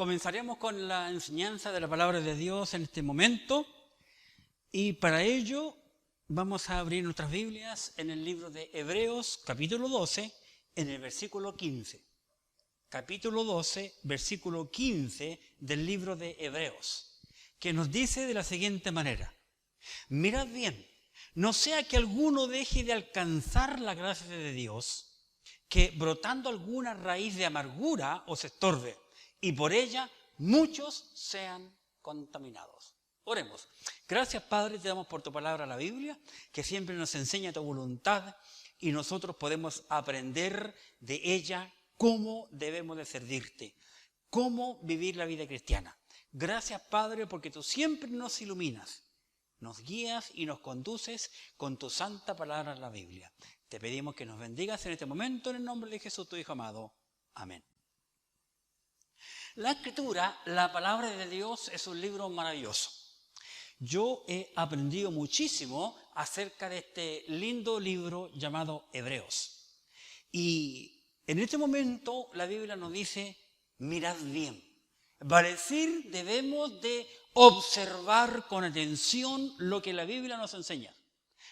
Comenzaremos con la enseñanza de la palabra de Dios en este momento y para ello vamos a abrir nuestras Biblias en el libro de Hebreos, capítulo 12, en el versículo 15. Capítulo 12, versículo 15 del libro de Hebreos, que nos dice de la siguiente manera: mirad bien, no sea que alguno deje de alcanzar la gracia de Dios, que brotando alguna raíz de amargura os estorbe, y por ella muchos sean contaminados. Oremos. Gracias, Padre, te damos por tu palabra, la Biblia, que siempre nos enseña tu voluntad y nosotros podemos aprender de ella cómo debemos de servirte, cómo vivir la vida cristiana. Gracias, Padre, porque tú siempre nos iluminas, nos guías y nos conduces con tu santa palabra en la Biblia. Te pedimos que nos bendigas en este momento en el nombre de Jesús, tu Hijo amado. Amén. La Escritura, la palabra de Dios, es un libro maravilloso. Yo he aprendido muchísimo acerca de este lindo libro llamado Hebreos. Y en este momento la Biblia nos dice, mirad bien. Vale decir, debemos de observar con atención lo que la Biblia nos enseña.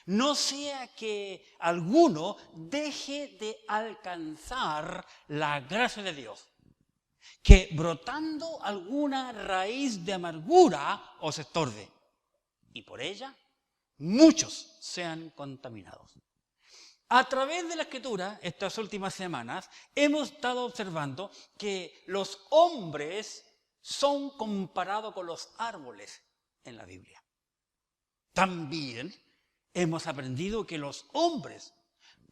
No sea que alguno deje de alcanzar la gracia de Dios, que brotando alguna raíz de amargura os estorbe, y por ella muchos sean contaminados. A través de la Escritura, estas últimas semanas, hemos estado observando que los hombres son comparados con los árboles en la Biblia. También hemos aprendido que los hombres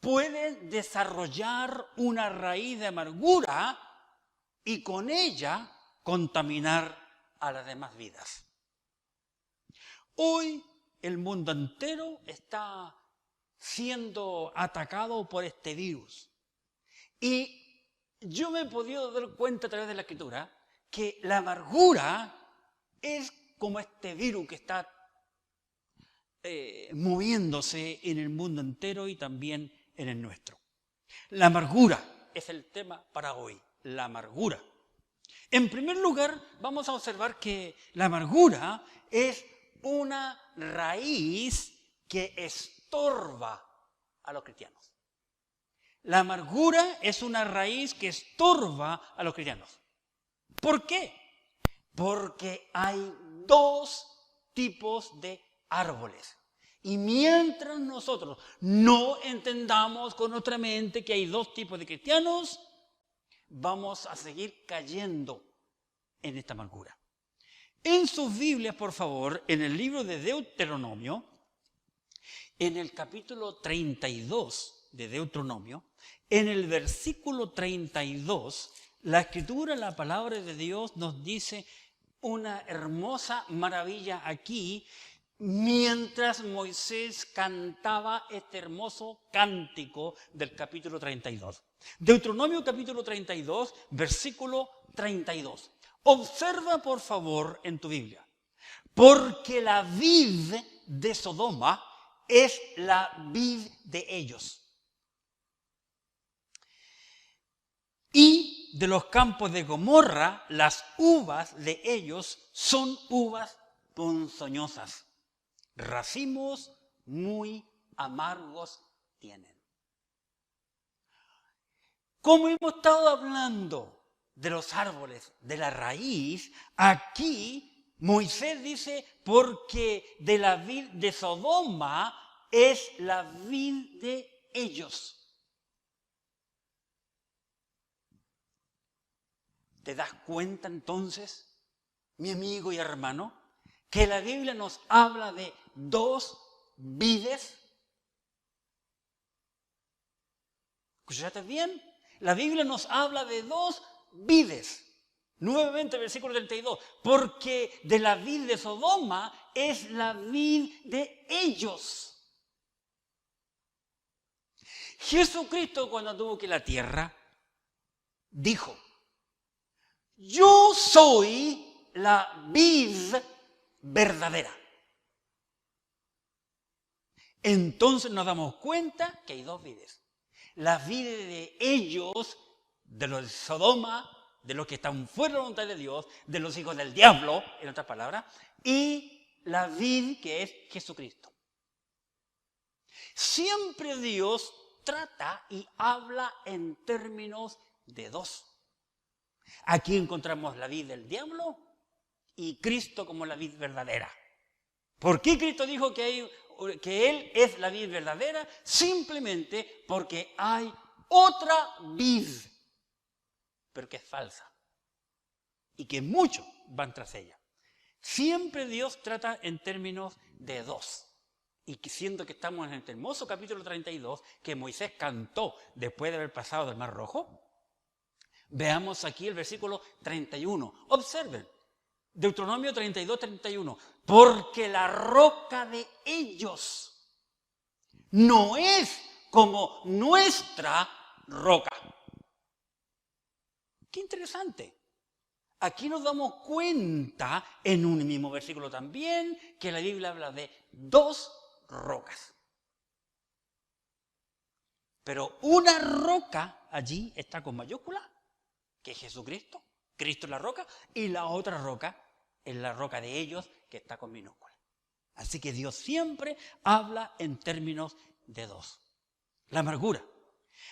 pueden desarrollar una raíz de amargura y con ella contaminar a las demás vidas. Hoy el mundo entero está siendo atacado por este virus. Y yo me he podido dar cuenta a través de la Escritura que la amargura es como este virus que está moviéndose en el mundo entero y también en el nuestro. La amargura es el tema para hoy, la amargura. En primer lugar, vamos a observar que la amargura es una raíz que estorba a los cristianos. La amargura es una raíz que estorba a los cristianos. ¿Por qué? Porque hay dos tipos de árboles. Y mientras nosotros no entendamos con nuestra mente que hay dos tipos de cristianos, vamos a seguir cayendo en esta amargura. En sus Biblias, por favor, en el libro de Deuteronomio, en el capítulo 32 de Deuteronomio, en el versículo 32, la Escritura, la palabra de Dios, nos dice una hermosa maravilla aquí, mientras Moisés cantaba este hermoso cántico del capítulo 32. Deuteronomio capítulo 32, versículo 32. Observa por favor en tu Biblia. Porque la vid de Sodoma es la vid de ellos. Y de los campos de Gomorra, las uvas de ellos son uvas ponzoñosas. Racimos muy amargos tienen. Como hemos estado hablando de los árboles, de la raíz, aquí Moisés dice, porque de la vid de Sodoma es la vid de ellos. ¿Te das cuenta entonces, mi amigo y hermano, que la Biblia nos habla de dos vides? ¿Escuchaste bien? La Biblia nos habla de dos vides. Nuevamente el versículo 32. Porque de la vid de Sodoma es la vid de ellos. Jesucristo, cuando tuvo que ir a la tierra, dijo: yo soy la vid verdadera. Entonces nos damos cuenta que hay dos vides. La vid de ellos, de los de Sodoma, de los que están fuera de la voluntad de Dios, de los hijos del diablo, en otras palabras, y la vid que es Jesucristo. Siempre Dios trata y habla en términos de dos. Aquí encontramos la vid del diablo y Cristo como la vid verdadera. ¿Por qué Cristo dijo que Él es la vid verdadera? Simplemente porque hay otra vid, pero que es falsa y que muchos van tras ella. Siempre Dios trata en términos de dos. Y siendo que estamos en el hermoso capítulo 32 que Moisés cantó después de haber pasado del Mar Rojo, veamos aquí el versículo 31. Observen, Deuteronomio 32, 31. Porque la roca de ellos no es como nuestra roca. Qué interesante. Aquí nos damos cuenta en un mismo versículo también que la Biblia habla de dos rocas. Pero una roca allí está con mayúscula, que es Jesucristo, Cristo es la roca, y la otra roca es la roca de ellos, que está con minúscula. Así que Dios siempre habla en términos de dos. La amargura.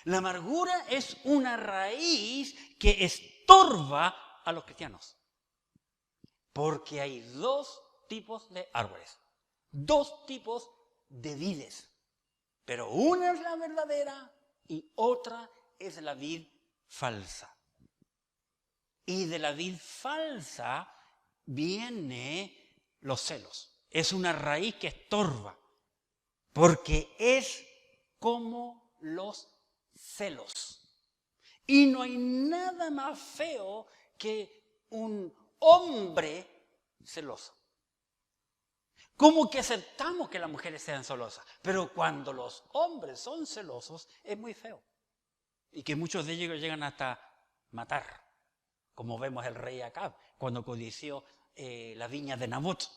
La amargura es una raíz que estorba a los cristianos. Porque hay dos tipos de árboles, dos tipos de vides. Pero una es la verdadera y otra es la vid falsa. Y de la vid falsa viene los celos. Es una raíz que estorba, porque es como los celos. Y no hay nada más feo que un hombre celoso. ¿Cómo que aceptamos que las mujeres sean celosas? Pero cuando los hombres son celosos es muy feo. Y que muchos de ellos llegan hasta matar. Como vemos el rey Acab cuando codició la viña de Nabot.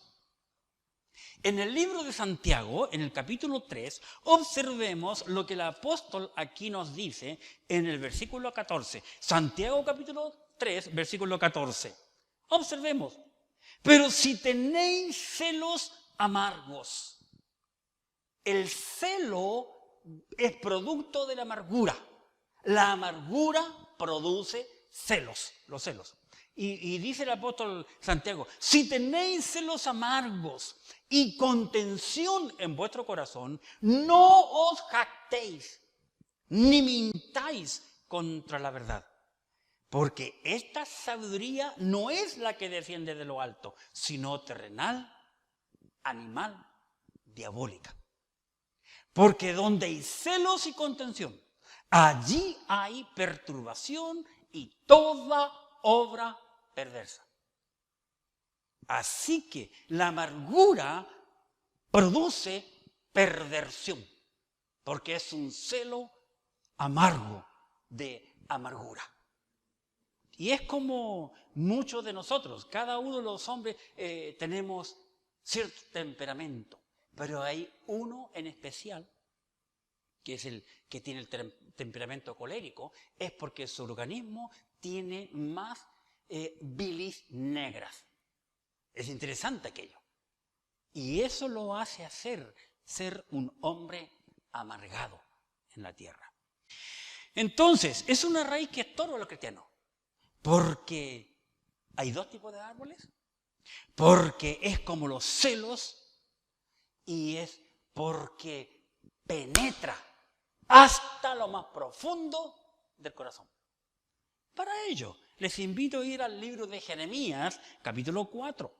En el libro de Santiago, en el capítulo 3, observemos lo que el apóstol aquí nos dice en el versículo 14. Santiago capítulo 3, versículo 14. Observemos. Pero si tenéis celos amargos, el celo es producto de la amargura. La amargura produce celos, los celos. Y dice el apóstol Santiago, si tenéis celos amargos y contención en vuestro corazón, no os jactéis, ni mintáis contra la verdad. Porque esta sabiduría no es la que desciende de lo alto, sino terrenal, animal, diabólica. Porque donde hay celos y contención, allí hay perturbación y toda obra perversa. Así que la amargura produce perversión, porque es un celo amargo de amargura. Y es como muchos de nosotros, cada uno de los hombres tenemos cierto temperamento, pero hay uno en especial, que es el que tiene el temperamento colérico, es porque su organismo tiene más bilis negras. Es interesante aquello. Y eso lo hace ser un hombre amargado en la tierra. Entonces, es una raíz que estorba a los cristianos. Porque hay dos tipos de árboles. Porque es como los celos y es porque penetra hasta lo más profundo del corazón. Para ello, les invito a ir al libro de Jeremías, capítulo 4.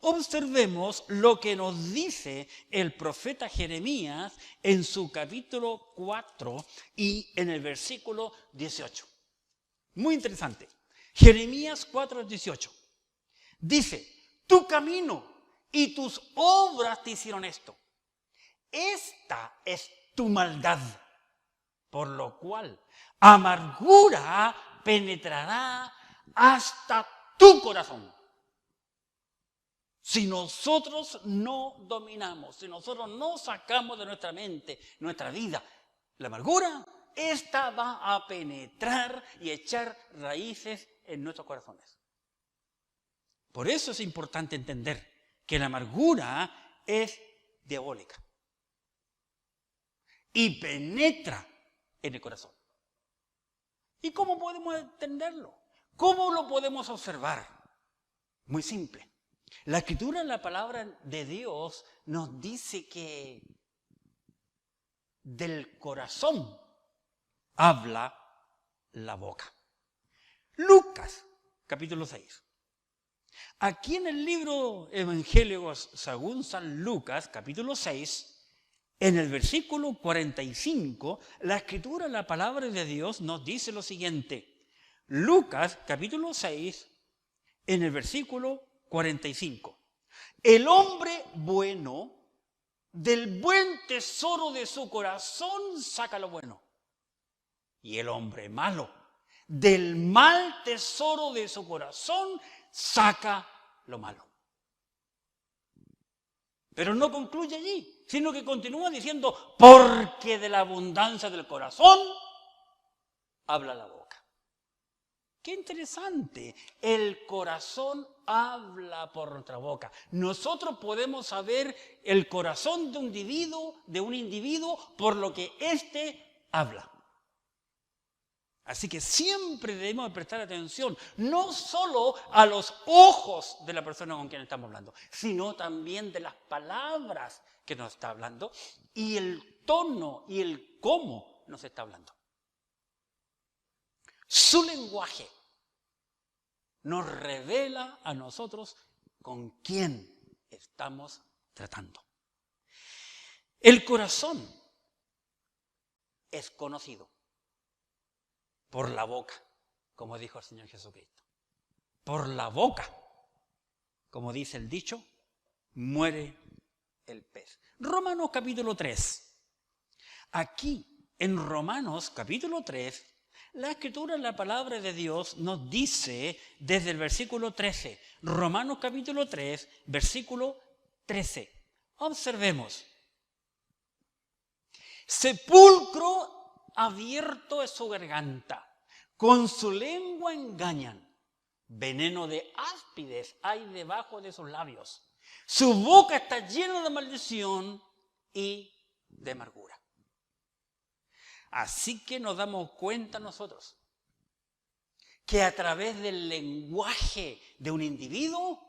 Observemos lo que nos dice el profeta Jeremías en su capítulo 4 y en el versículo 18. Muy interesante. Jeremías 4, 18. Dice, tu camino y tus obras te hicieron esto. Esta es tu maldad, por lo cual amargura penetrará hasta tu corazón. Si nosotros no dominamos, si nosotros no sacamos de nuestra mente, nuestra vida, la amargura, esta va a penetrar y echar raíces en nuestros corazones. Por eso es importante entender que la amargura es diabólica y penetra en el corazón. ¿Y cómo podemos entenderlo? ¿Cómo lo podemos observar? Muy simple. La Escritura, la palabra de Dios, nos dice que del corazón habla la boca. Lucas, capítulo 6. Aquí en el libro Evangelio según San Lucas, capítulo 6, en el versículo 45, la Escritura, la palabra de Dios, nos dice lo siguiente. Lucas, capítulo 6, en el versículo 45. El hombre bueno, del buen tesoro de su corazón, saca lo bueno. Y el hombre malo, del mal tesoro de su corazón, saca lo malo. Pero no concluye allí, sino que continúa diciendo, porque de la abundancia del corazón habla la boca. Qué interesante, el corazón habla por nuestra boca. Nosotros podemos saber el corazón de un individuo por lo que éste habla. Así que siempre debemos prestar atención, no solo a los ojos de la persona con quien estamos hablando, sino también de las palabras que nos está hablando y el tono y el cómo nos está hablando. Su lenguaje nos revela a nosotros con quién estamos tratando. El corazón es conocido por la boca, como dijo el Señor Jesucristo. Por la boca, como dice el dicho, muere el pez. Romanos capítulo 3. Aquí, en Romanos capítulo 3, la Escritura, la palabra de Dios, nos dice desde el versículo 13. Romanos capítulo 3, versículo 13. Observemos. Sepulcro abierto es su garganta, con su lengua engañan, veneno de áspides hay debajo de sus labios, su boca está llena de maldición y de amargura. Así que nos damos cuenta nosotros que a través del lenguaje de un individuo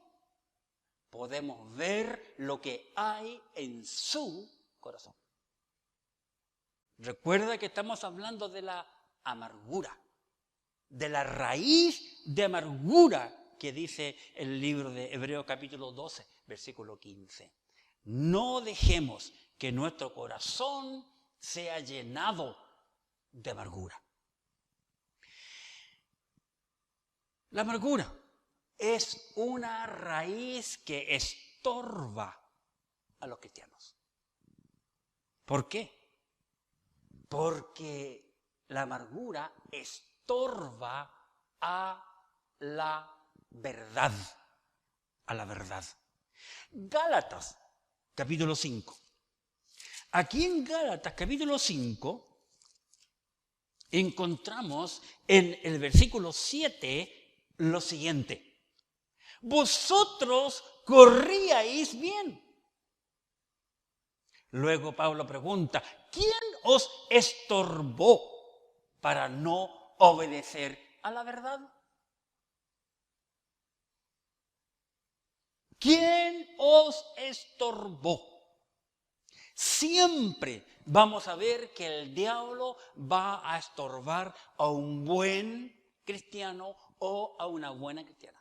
podemos ver lo que hay en su corazón. Recuerda que estamos hablando de la amargura, de la raíz de amargura que dice el libro de Hebreos capítulo 12, versículo 15. No dejemos que nuestro corazón sea llenado de amargura. La amargura es una raíz que estorba a los cristianos. ¿Por qué? Porque la amargura estorba a la verdad. A la verdad. Gálatas, capítulo 5. Aquí en Gálatas, capítulo 5, encontramos en el versículo 7 lo siguiente. Vosotros corríais bien. Luego Pablo pregunta, ¿quién os estorbó para no obedecer a la verdad? ¿Quién os estorbó? Siempre vamos a ver que el diablo va a estorbar a un buen cristiano o a una buena cristiana.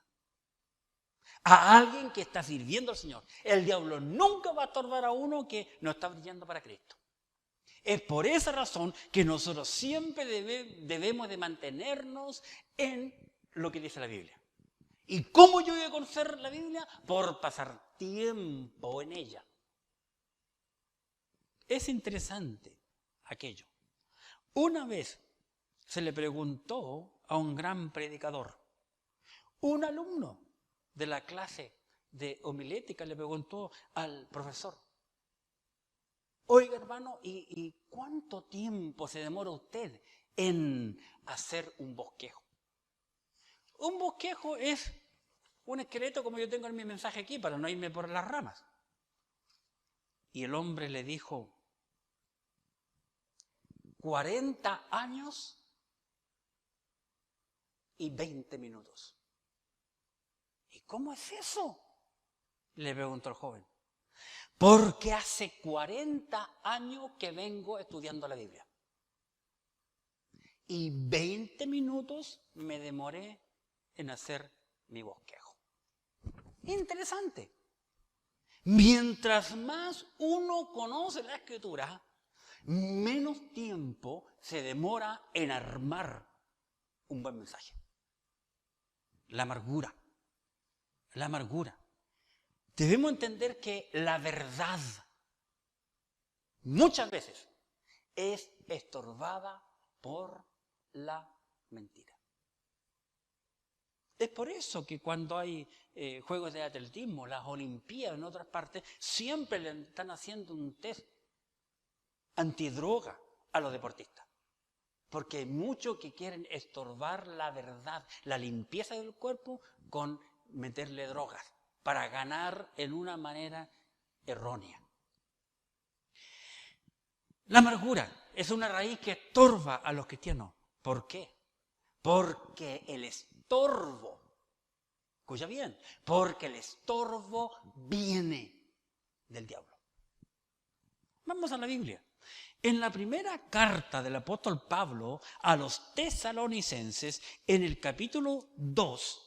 A alguien que está sirviendo al Señor. El diablo nunca va a estorbar a uno que no está brillando para Cristo. Es por esa razón que nosotros siempre debemos de mantenernos en lo que dice la Biblia. ¿Y cómo yo voy a conocer la Biblia? Por pasar tiempo en ella. Es interesante aquello. Una vez se le preguntó a un gran predicador, un alumno de la clase de homilética le preguntó al profesor, oiga hermano, ¿y cuánto tiempo se demora usted en hacer un bosquejo? Un bosquejo es un esqueleto como yo tengo en mi mensaje aquí, para no irme por las ramas. Y el hombre le dijo, 40 años y 20 minutos. ¿Y cómo es eso?, le preguntó el joven. Porque hace 40 años que vengo estudiando la Biblia. Y 20 minutos me demoré en hacer mi bosquejo. Interesante. Mientras más uno conoce la Escritura, menos tiempo se demora en armar un buen mensaje. La amargura. La amargura. Debemos entender que la verdad muchas veces es estorbada por la mentira. Es por eso que cuando hay juegos de atletismo, las olimpiadas en otras partes, siempre le están haciendo un test antidroga a los deportistas. Porque hay muchos que quieren estorbar la verdad, la limpieza del cuerpo con meterle drogas para ganar en una manera errónea. La amargura es una raíz que estorba a los cristianos. ¿Por qué? Porque el estorbo, escucha bien, porque el estorbo viene del diablo. Vamos a la Biblia. En la primera carta del apóstol Pablo a los tesalonicenses, en el capítulo 2,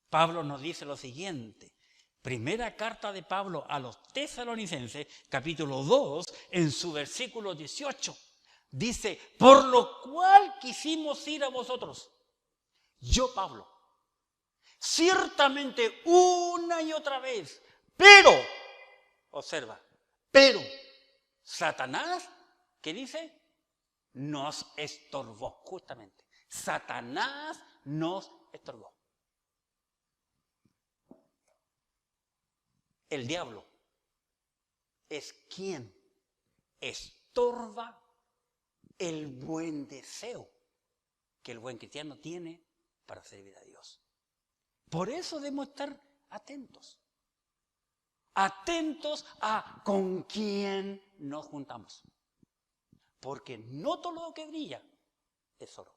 Pablo nos dice lo siguiente. Primera carta de Pablo a los tesalonicenses, capítulo 2, en su versículo 18. Dice, por lo cual quisimos ir a vosotros. Yo, Pablo, ciertamente una y otra vez, pero, observa, pero Satanás, ¿qué dice? Nos estorbó, justamente. Satanás nos estorbó. El diablo es quien estorba el buen deseo que el buen cristiano tiene para servir a Dios. Por eso debemos estar atentos. Atentos a con quién nos juntamos. Porque no todo lo que brilla es oro.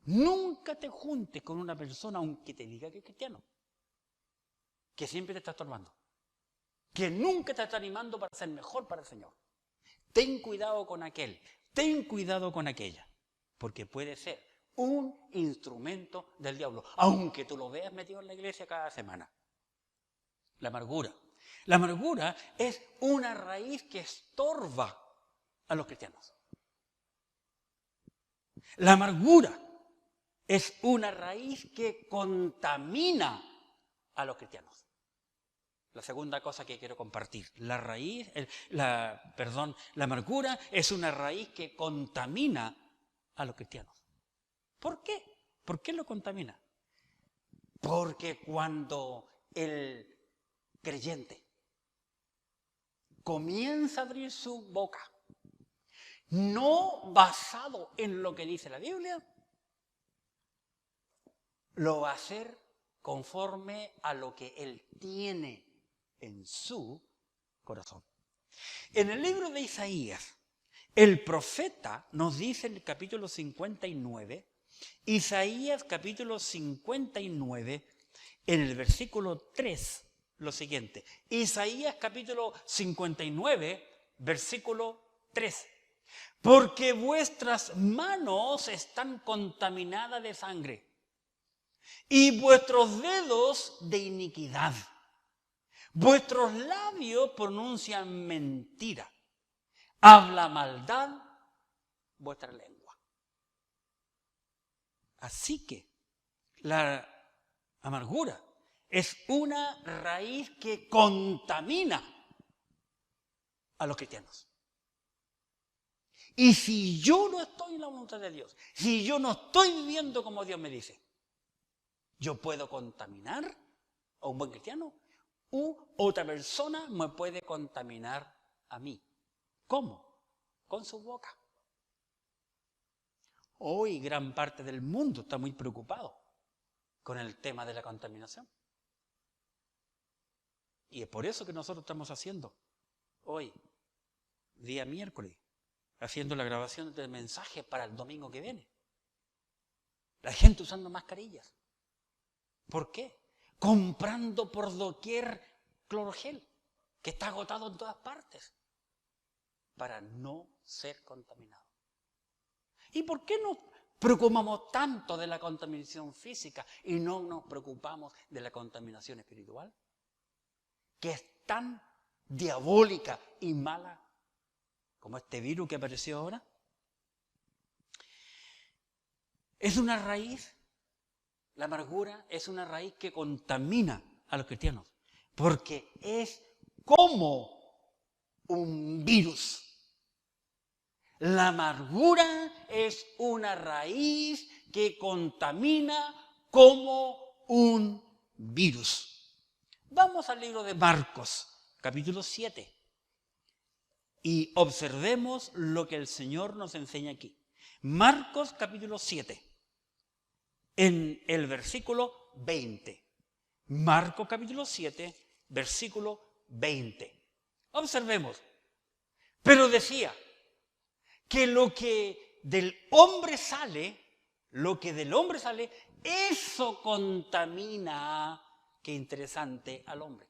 Nunca te juntes con una persona, aunque te diga que es cristiano, que siempre te está estorbando, que nunca te está animando para ser mejor para el Señor. Ten cuidado con aquel, ten cuidado con aquella, porque puede ser un instrumento del diablo, aunque tú lo veas metido en la iglesia cada semana. La amargura. La amargura es una raíz que estorba a los cristianos. La amargura es una raíz que contamina a los cristianos. La segunda cosa que quiero compartir, la amargura es una raíz que contamina a los cristianos. ¿Por qué? ¿Por qué lo contamina? Porque cuando el creyente comienza a abrir su boca, no basado en lo que dice la Biblia, lo va a hacer conforme a lo que él tiene en su corazón. En el libro de Isaías, el profeta nos dice en el capítulo 59, Isaías capítulo 59, en el versículo 3, lo siguiente. Isaías capítulo 59, versículo 3. Porque vuestras manos están contaminadas de sangre y vuestros dedos de iniquidad. Vuestros labios pronuncian mentira. Habla maldad vuestra lengua. Así que la amargura es una raíz que contamina a los cristianos. Y si yo no estoy en la voluntad de Dios, si yo no estoy viviendo como Dios me dice, yo puedo contaminar a un buen cristiano u otra persona me puede contaminar a mí. ¿Cómo? Con su boca. Hoy gran parte del mundo está muy preocupado con el tema de la contaminación. Y es por eso que nosotros estamos haciendo hoy, día miércoles, haciendo la grabación del mensaje para el domingo que viene. La gente usando mascarillas. ¿Por qué? Comprando por doquier clorogel, que está agotado en todas partes, para no ser contaminado. ¿Y por qué nos preocupamos tanto de la contaminación física y no nos preocupamos de la contaminación espiritual? Que es tan diabólica y mala como este virus que apareció ahora. Es una raíz, la amargura es una raíz que contamina a los cristianos, porque es como un virus. La amargura es una raíz que contamina como un virus. Vamos al libro de Marcos, capítulo 7, y observemos lo que el Señor nos enseña aquí. Marcos, capítulo 7, en el versículo 20. Marcos, capítulo 7, versículo 20. Observemos. Pero decía que lo que del hombre sale, eso contamina, qué interesante, al hombre.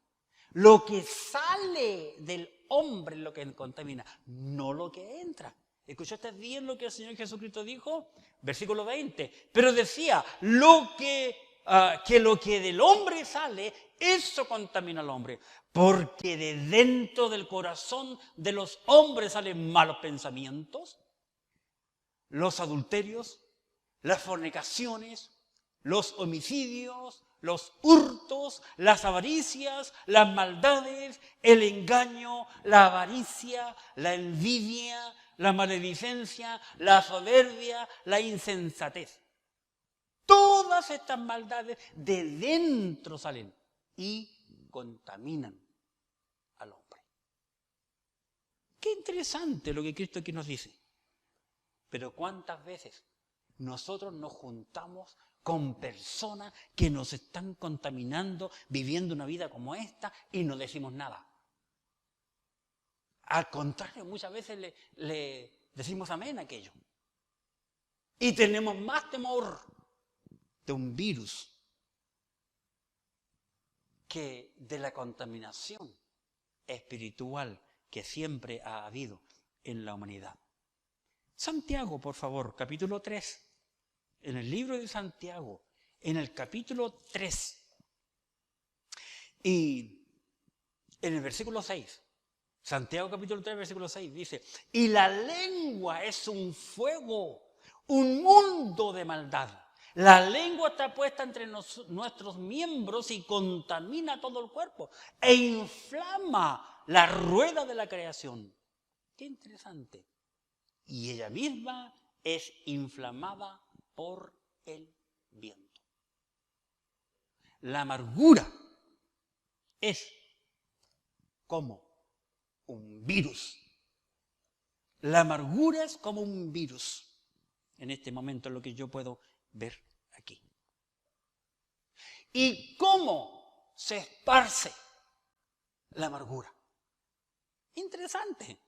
Lo que sale del hombre es lo que contamina, no lo que entra. ¿Escuchaste bien lo que el Señor Jesucristo dijo? Versículo 20. Pero decía, que lo que del hombre sale, eso contamina al hombre. Porque de dentro del corazón de los hombres salen malos pensamientos, los adulterios, las fornicaciones, los homicidios, los hurtos, las avaricias, las maldades, el engaño, la avaricia, la envidia, la maledicencia, la soberbia, la insensatez. Todas estas maldades de dentro salen y contaminan al hombre. Qué interesante lo que Cristo aquí nos dice. Pero ¿cuántas veces nosotros nos juntamos con personas que nos están contaminando, viviendo una vida como esta, y no decimos nada? Al contrario, muchas veces le decimos amén a aquello. Y tenemos más temor de un virus que de la contaminación espiritual que siempre ha habido en la humanidad. Santiago, por favor, capítulo 3. En el libro de Santiago, en el capítulo 3. Y en el versículo 6. Santiago capítulo 3, versículo 6 dice, y la lengua es un fuego, un mundo de maldad. La lengua está puesta entre nuestros miembros y contamina todo el cuerpo e inflama la rueda de la creación. Qué interesante. Y ella misma es inflamada por el viento. La amargura es como un virus. La amargura es como un virus. En este momento es lo que yo puedo ver aquí. ¿Y cómo se esparce la amargura? Interesante.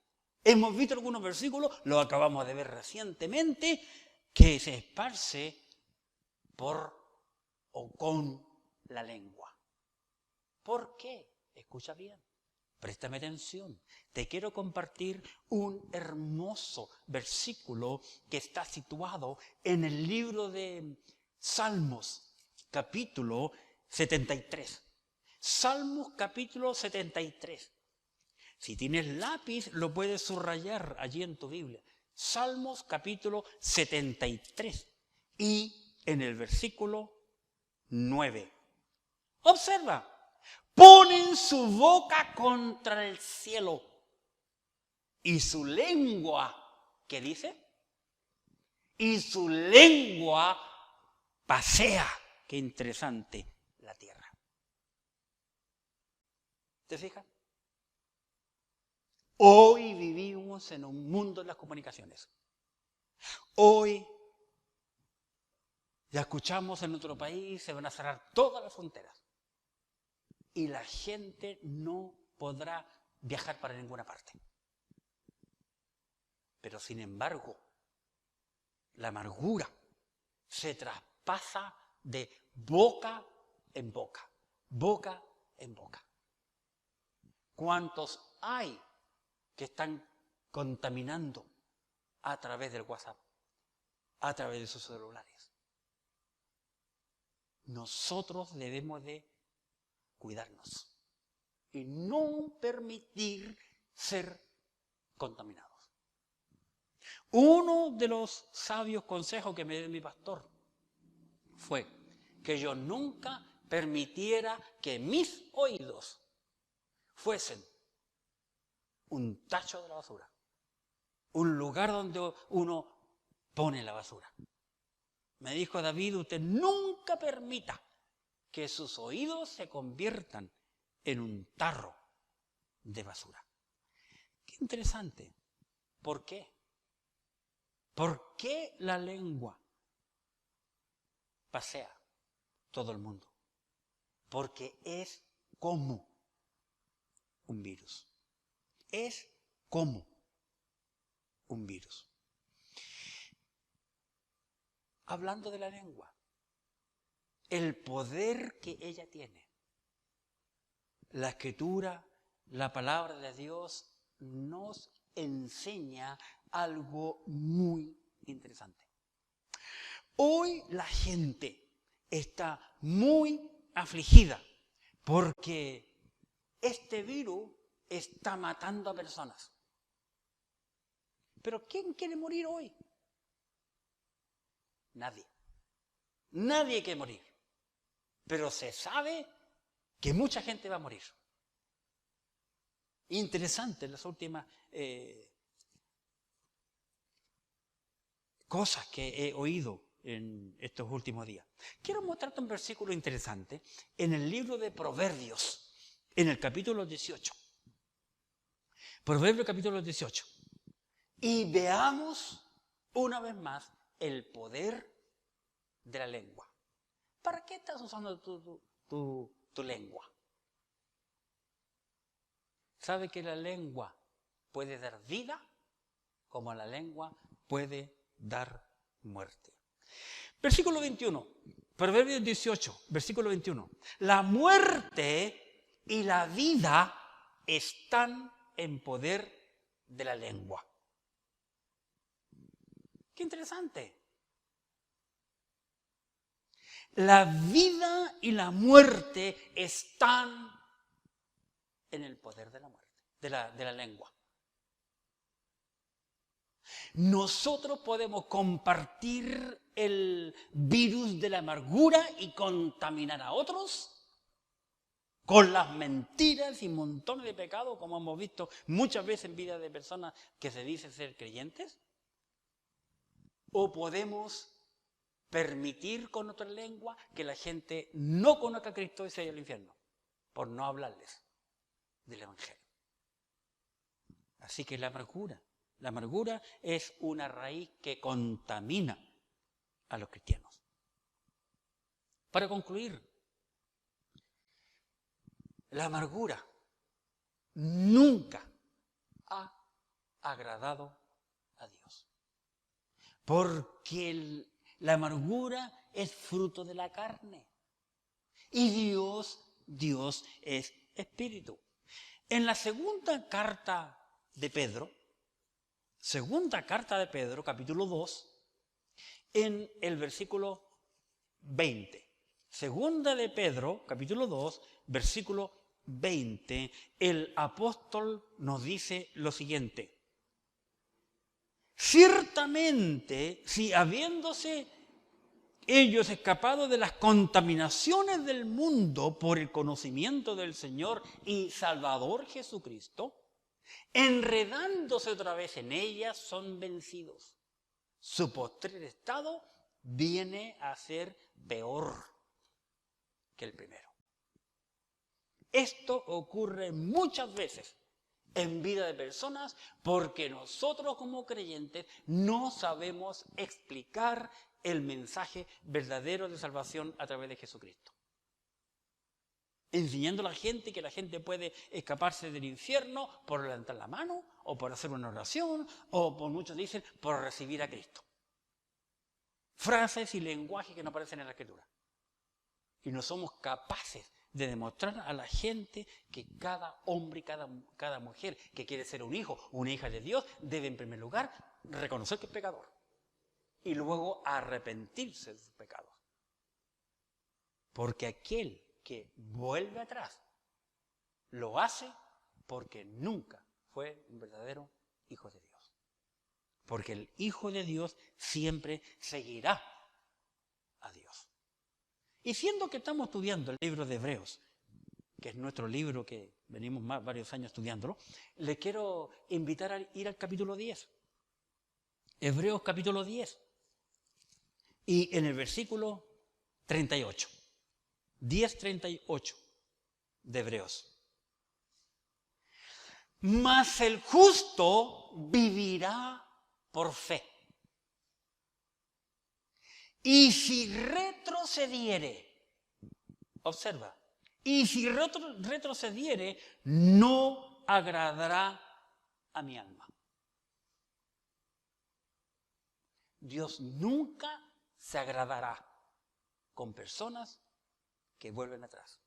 Hemos visto algunos versículos, lo acabamos de ver recientemente, que se esparce por o con la lengua. ¿Por qué? Escucha bien, préstame atención. Te quiero compartir un hermoso versículo que está situado en el libro de Salmos, capítulo 73. Salmos, capítulo 73. Si tienes lápiz, lo puedes subrayar allí en tu Biblia. Salmos, capítulo 73. Y en el versículo 9. Observa. Ponen su boca contra el cielo y su lengua, ¿qué dice? Y su lengua pasea, qué interesante, la tierra. ¿Te fijas? Hoy vivimos en un mundo de las comunicaciones. Hoy Ya escuchamos en nuestro país, se van a cerrar todas las fronteras. Y la gente no podrá viajar para ninguna parte. Pero sin embargo, la amargura se traspasa de boca en boca, boca en boca. ¿Cuántos hay que están contaminando a través del WhatsApp, a través de sus celulares? Nosotros debemos de cuidarnos y no permitir ser contaminados. Uno de los sabios consejos que me dio mi pastor fue que yo nunca permitiera que mis oídos fuesen un tacho de la basura, un lugar donde uno pone la basura. Me dijo: David, usted nunca permita que sus oídos se conviertan en un tarro de basura. Qué interesante. ¿Por qué? ¿Por qué la lengua pasea todo el mundo? Porque es como un virus. Es como un virus. Hablando de la lengua, el poder que ella tiene, la Escritura, la palabra de Dios nos enseña algo muy interesante. Hoy la gente está muy afligida porque este virus está matando a personas. ¿Pero quién quiere morir hoy? Nadie. Nadie quiere morir. Pero se sabe que mucha gente va a morir. Interesante las últimas cosas que he oído en estos últimos días. Quiero mostrarte un versículo interesante en el libro de Proverbios, en el capítulo 18. Proverbios capítulo 18. Y veamos una vez más el poder de la lengua. ¿Para qué estás usando tu lengua? ¿Sabe que la lengua puede dar vida como la lengua puede dar muerte? Versículo 21, Proverbios 18, versículo 21. La muerte y la vida están en poder de la lengua. Qué interesante. La vida y la muerte están en el poder de la muerte, de la lengua. Nosotros podemos compartir el virus de la amargura y contaminar a otros con las mentiras y montones de pecados, como hemos visto muchas veces en vida de personas que se dicen ser creyentes. O podemos permitir con nuestra lengua que la gente no conozca a Cristo y se vaya al infierno, por no hablarles del Evangelio. Así que la amargura es una raíz que contamina a los cristianos. Para concluir, la amargura nunca ha agradado a Dios. Porque la amargura es fruto de la carne. Y Dios es espíritu. En la segunda carta de Pedro, capítulo 2, en el versículo 20. Segunda de Pedro, capítulo 2, versículo 20, el apóstol nos dice lo siguiente. Ciertamente, si habiéndose ellos escapado de las contaminaciones del mundo por el conocimiento del Señor y Salvador Jesucristo, enredándose otra vez en ellas, son vencidos. Su postrer estado viene a ser peor que el primero. Esto ocurre muchas veces en vida de personas porque nosotros como creyentes no sabemos explicar el mensaje verdadero de salvación a través de Jesucristo. Enseñando a la gente que la gente puede escaparse del infierno por levantar la mano, o por hacer una oración, o por muchos dicen, por recibir a Cristo. Frases y lenguajes que no aparecen en la Escritura. Y no somos capaces de demostrar a la gente que cada hombre y cada mujer que quiere ser un hijo o una hija de Dios debe en primer lugar reconocer que es pecador y luego arrepentirse de sus pecados. Porque aquel que vuelve atrás lo hace porque nunca fue un verdadero hijo de Dios. Porque el Hijo de Dios siempre seguirá a Dios. Y siendo que estamos estudiando el libro de Hebreos, que es nuestro libro que venimos varios años estudiándolo, le quiero invitar a ir al capítulo 10. Hebreos capítulo 10. Y en el versículo 38. 10:38 de Hebreos. Mas el justo vivirá por fe. Y si retrocediere, observa, y si retrocediere, no agradará a mi alma. Dios nunca se agradará con personas que vuelven atrás.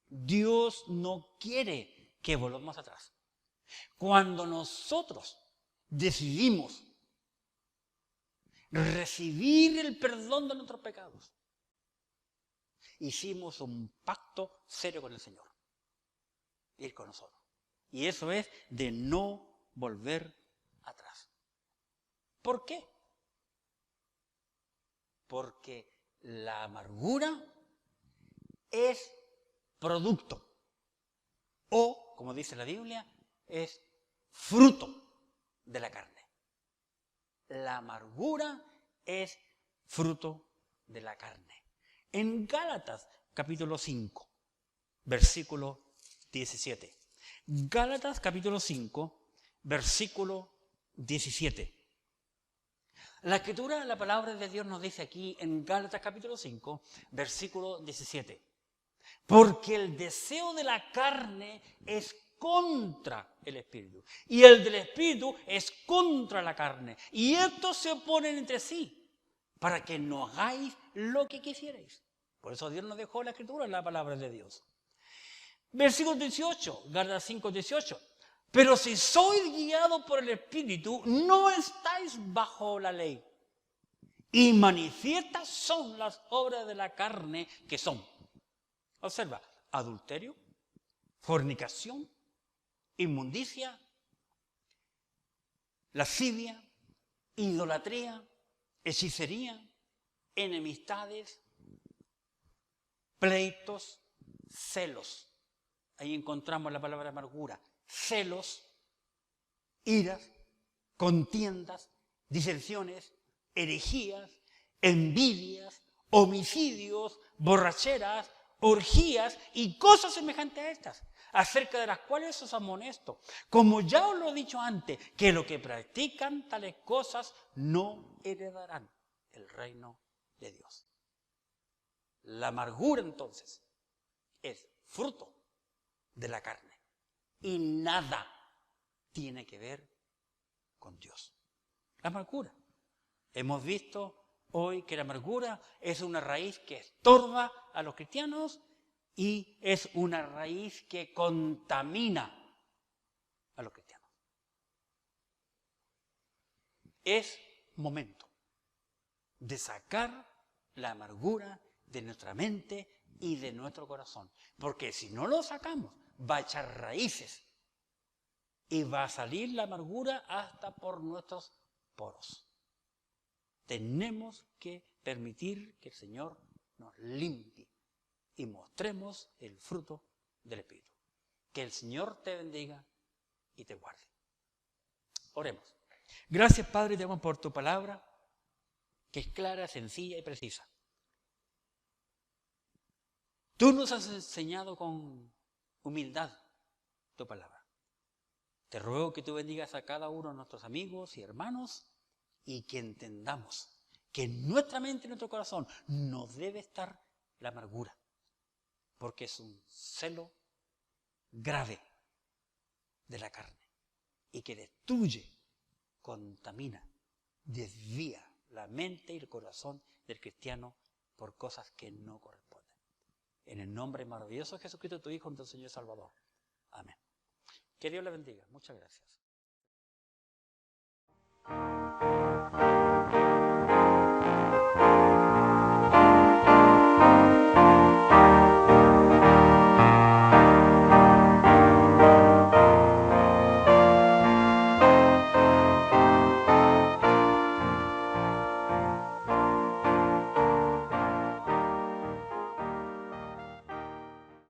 Dios no quiere que volvamos atrás. Cuando nosotros decidimos recibir el perdón de nuestros pecados, hicimos un pacto serio con el Señor, ir con nosotros. Y eso es de no volver atrás. ¿Por qué? Porque la amargura es producto, o, como dice la Biblia, es fruto de la carne. La amargura es fruto de la carne. En Gálatas capítulo 5, versículo 17. Gálatas capítulo 5, versículo 17. La Escritura, la palabra de Dios nos dice aquí en Gálatas capítulo 5, versículo 17. Porque el deseo de la carne es contra el Espíritu. Y el del Espíritu es contra la carne. Y estos se oponen entre sí, para que no hagáis lo que quisierais. Por eso Dios nos dejó la Escritura, la palabra de Dios. Versículo 18, Gálatas 5, 18. Pero si sois guiados por el Espíritu, no estáis bajo la ley. Y manifiestas son las obras de la carne que son. Observa, adulterio, fornicación, inmundicia, lascivia, idolatría, hechicería, enemistades, pleitos, celos. Ahí encontramos la palabra amargura. Celos, iras, contiendas, disensiones, herejías, envidias, homicidios, borracheras, orgías y cosas semejantes a estas, acerca de las cuales os amonesto, como ya os lo he dicho antes, que los que practican tales cosas no heredarán el reino de Dios. La amargura entonces es fruto de la carne y nada tiene que ver con Dios. La amargura. Hemos visto hoy que la amargura es una raíz que estorba a los cristianos y es una raíz que contamina a los cristianos. Es momento de sacar la amargura de nuestra mente y de nuestro corazón, porque si no lo sacamos va a echar raíces y va a salir la amargura hasta por nuestros poros. Tenemos que permitir que el Señor nos limpie y mostremos el fruto del Espíritu. Que el Señor te bendiga y te guarde. Oremos. Gracias, Padre, te damos por tu palabra, que es clara, sencilla y precisa. Tú nos has enseñado con humildad tu palabra. Te ruego que tú bendigas a cada uno de nuestros amigos y hermanos y que entendamos que en nuestra mente y en nuestro corazón no debe estar la amargura, porque es un celo grave de la carne y que destruye, contamina, desvía la mente y el corazón del cristiano por cosas que no corresponden. En el nombre maravilloso de Jesucristo, tu Hijo, nuestro Señor y Salvador. Amén. Que Dios le bendiga. Muchas gracias.